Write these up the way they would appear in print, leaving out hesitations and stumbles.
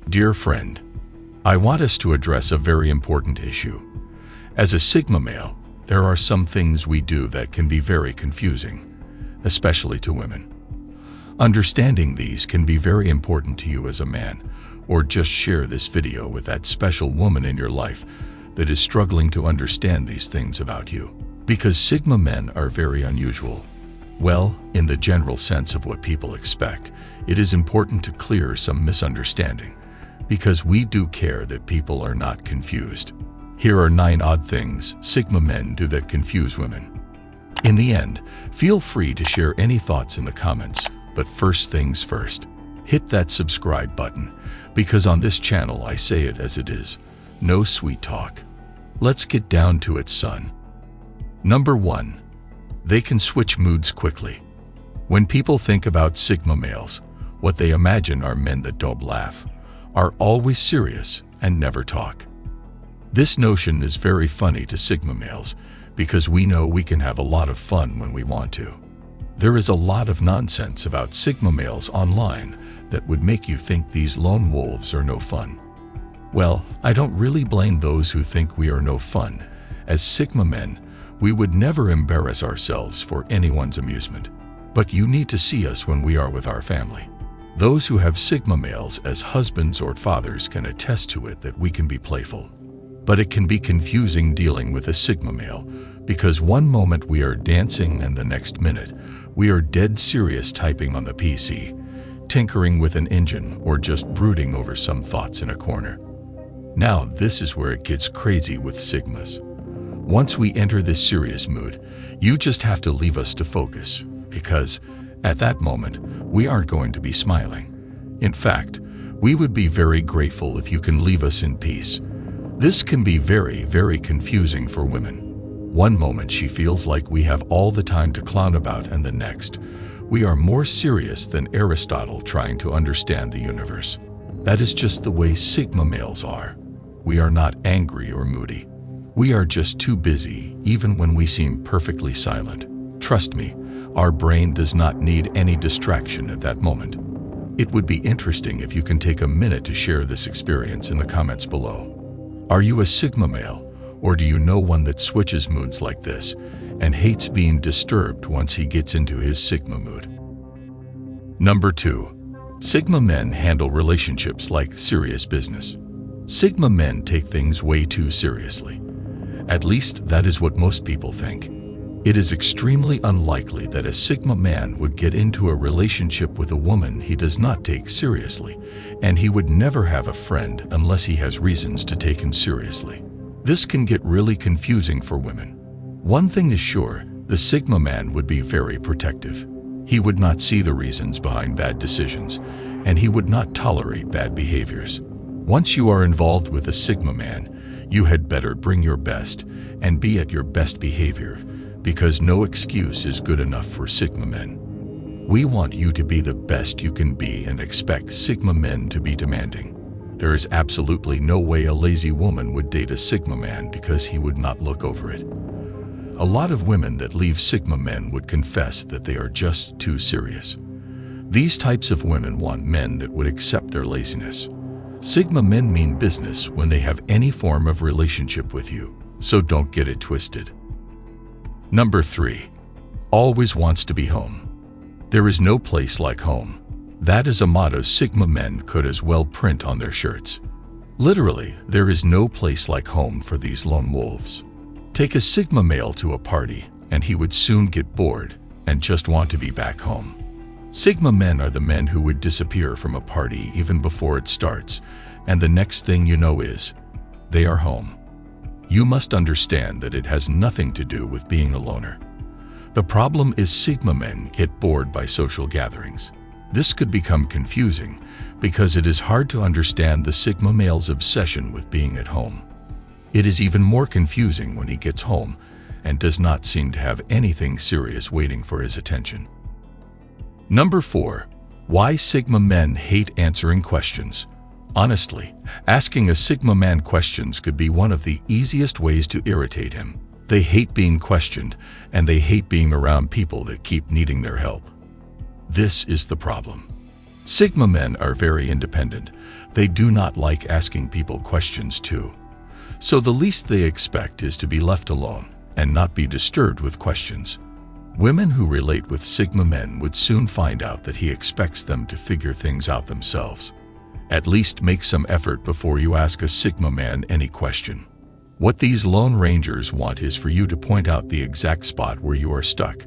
Dear friend, I want us to address a very important issue. As a Sigma male, there are some things we do that can be very confusing, especially to women. Understanding these can be very important to you as a man, or just share this video with that special woman in your life that is struggling to understand these things about you. Because Sigma men are very unusual. Well, in the general sense of what people expect, it is important to clear some misunderstanding, because we do care that people are not confused. Here are 9 odd things Sigma men do that confuse women. In the end, feel free to share any thoughts in the comments, but first things first, hit that subscribe button, because on this channel I say it as it is, no sweet talk. Let's get down to it, son. Number 1. They can switch moods quickly. When people think about Sigma males, what they imagine are men that don't laugh, are always serious, and never talk. This notion is very funny to Sigma males because we know we can have a lot of fun when we want to. There is a lot of nonsense about Sigma males online that would make you think these lone wolves are no fun. Well, I don't really blame those who think we are no fun. As Sigma men, we would never embarrass ourselves for anyone's amusement. But you need to see us when we are with our family. Those who have Sigma males as husbands or fathers can attest to it that we can be playful. But it can be confusing dealing with a Sigma male because one moment we are dancing and the next minute we are dead serious typing on the PC, tinkering with an engine, or just brooding over some thoughts in a corner. Now this is where it gets crazy with Sigmas. Once we enter this serious mood, you just have to leave us to focus, because at that moment, we aren't going to be smiling. In fact, we would be very grateful if you can leave us in peace. This can be very, very confusing for women. One moment she feels like we have all the time to clown about, and the next, we are more serious than Aristotle trying to understand the universe. That is just the way Sigma males are. We are not angry or moody. We are just too busy, even when we seem perfectly silent. Trust me, our brain does not need any distraction at that moment. It would be interesting if you can take a minute to share this experience in the comments below. Are you a Sigma male, or do you know one that switches moods like this and hates being disturbed once he gets into his Sigma mood? Number 2. Sigma men handle relationships like serious business. Sigma men take things way too seriously. At least that is what most people think. It is extremely unlikely that a Sigma man would get into a relationship with a woman he does not take seriously, and he would never have a friend unless he has reasons to take him seriously. This can get really confusing for women. One thing is sure, the Sigma man would be very protective. He would not see the reasons behind bad decisions, and he would not tolerate bad behaviors. Once you are involved with a Sigma man, you had better bring your best and be at your best behavior, because no excuse is good enough for Sigma men. We want you to be the best you can be and expect Sigma men to be demanding. There is absolutely no way a lazy woman would date a Sigma man because he would not look over it. A lot of women that leave Sigma men would confess that they are just too serious. These types of women want men that would accept their laziness. Sigma men mean business when they have any form of relationship with you, so don't get it twisted. Number 3. Always wants to be home. There is no place like home. That is a motto Sigma men could as well print on their shirts. Literally, there is no place like home for these lone wolves. Take a Sigma male to a party, and he would soon get bored and just want to be back home. Sigma men are the men who would disappear from a party even before it starts, and the next thing you know is, they are home. You must understand that it has nothing to do with being a loner. The problem is Sigma men get bored by social gatherings. This could become confusing because it is hard to understand the Sigma male's obsession with being at home. It is even more confusing when he gets home and does not seem to have anything serious waiting for his attention. Number 4. Why Sigma men hate answering questions. Honestly, asking a Sigma man questions could be one of the easiest ways to irritate him. They hate being questioned, and they hate being around people that keep needing their help. This is the problem. Sigma men are very independent, They do not like asking people questions too. So the least they expect is to be left alone and not be disturbed with questions. Women who relate with Sigma men would soon find out that he expects them to figure things out themselves. At least make some effort before you ask a Sigma man any question. What these Lone Rangers want is for you to point out the exact spot where you are stuck.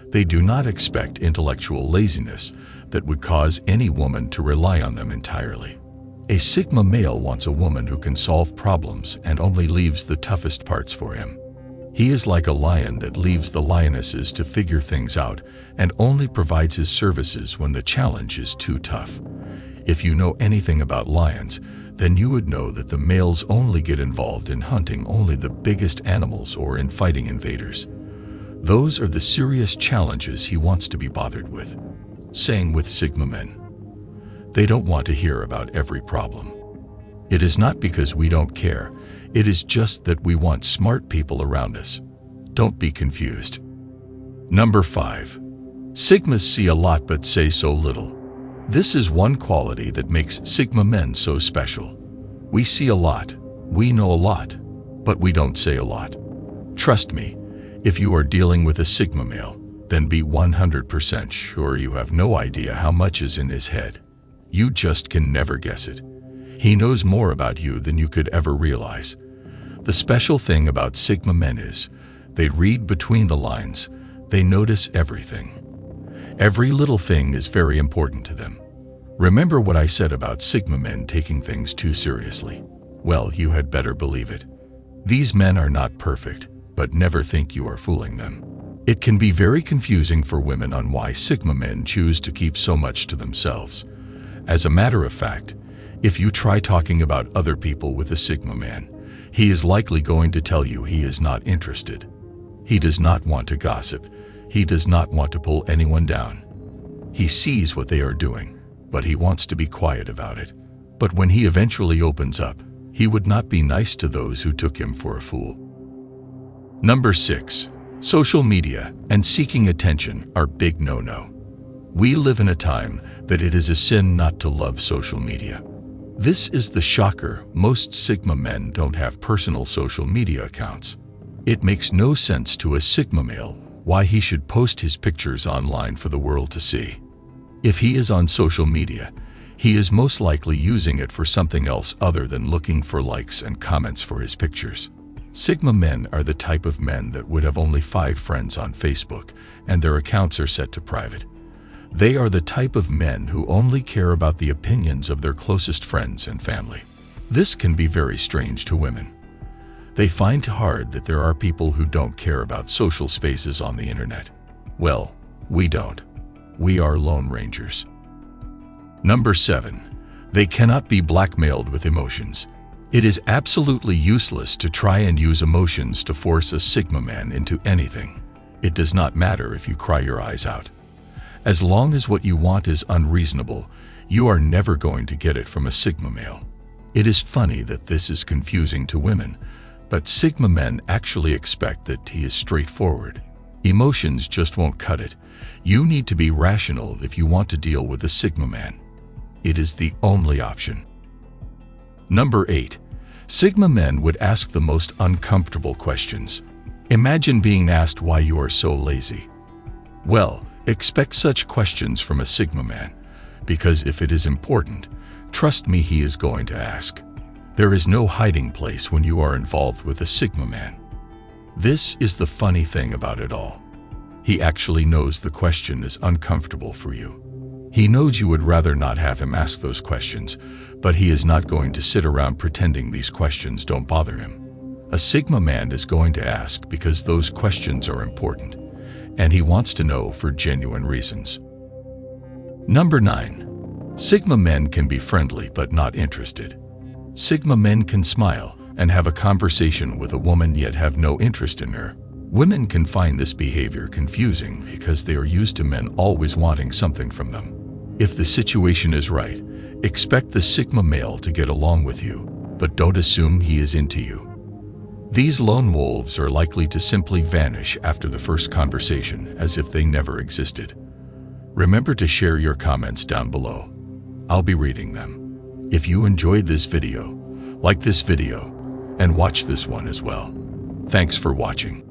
They do not expect intellectual laziness that would cause any woman to rely on them entirely. A Sigma male wants a woman who can solve problems and only leaves the toughest parts for him. He is like a lion that leaves the lionesses to figure things out and only provides his services when the challenge is too tough. If you know anything about lions, then you would know that the males only get involved in hunting only the biggest animals or in fighting invaders. Those are the serious challenges he wants to be bothered with. Same with Sigma men. They don't want to hear about every problem. It is not because we don't care. It is just that we want smart people around us. Don't be confused. Number 5. Sigmas see a lot but say so little. This is one quality that makes Sigma men so special. We see a lot, we know a lot, but we don't say a lot. Trust me, if you are dealing with a Sigma male, then be 100% sure you have no idea how much is in his head. You just can never guess it. He knows more about you than you could ever realize. The special thing about Sigma men is they read between the lines. They notice everything. Every little thing is very important to them. Remember what I said about Sigma men taking things too seriously? Well, you had better believe it. These men are not perfect, but never think you are fooling them. It can be very confusing for women on why Sigma men choose to keep so much to themselves. As a matter of fact, if you try talking about other people with a Sigma man, he is likely going to tell you he is not interested. He does not want to gossip. He does not want to pull anyone down. He sees what they are doing, but he wants to be quiet about it. But when he eventually opens up, he would not be nice to those who took him for a fool. Number 6. Social media and seeking attention are big no-no. We live in a time that it is a sin not to love social media. This is the shocker: most Sigma men don't have personal social media accounts. It makes no sense to a Sigma male why he should post his pictures online for the world to see. If he is on social media, he is most likely using it for something else other than looking for likes and comments for his pictures. Sigma men are the type of men that would have only 5 friends on Facebook and their accounts are set to private. They are the type of men who only care about the opinions of their closest friends and family. This can be very strange to women. They find it hard that there are people who don't care about social spaces on the internet. Well, we don't. We are Lone Rangers. Number 7. They cannot be blackmailed with emotions. It is absolutely useless to try and use emotions to force a Sigma man into anything. It does not matter if you cry your eyes out. As long as what you want is unreasonable, you are never going to get it from a Sigma male. It is funny that this is confusing to women, but Sigma men actually expect that he is straightforward. Emotions just won't cut it. You need to be rational if you want to deal with a Sigma man. It is the only option. Number 8. Sigma men would ask the most uncomfortable questions. Imagine being asked why you are so lazy. Well, expect such questions from a Sigma man, because if it is important, trust me, he is going to ask. There is no hiding place when you are involved with a Sigma man. This is the funny thing about it all. He actually knows the question is uncomfortable for you. He knows you would rather not have him ask those questions, but he is not going to sit around pretending these questions don't bother him. A Sigma man is going to ask because those questions are important, and he wants to know for genuine reasons. Number 9. Sigma men can be friendly but not interested. Sigma men can smile and have a conversation with a woman yet have no interest in her. Women can find this behavior confusing because they are used to men always wanting something from them. If the situation is right, expect the Sigma male to get along with you, but don't assume he is into you. These lone wolves are likely to simply vanish after the first conversation as if they never existed. Remember to share your comments down below. I'll be reading them. If you enjoyed this video, like this video and watch this one as well. Thanks for watching.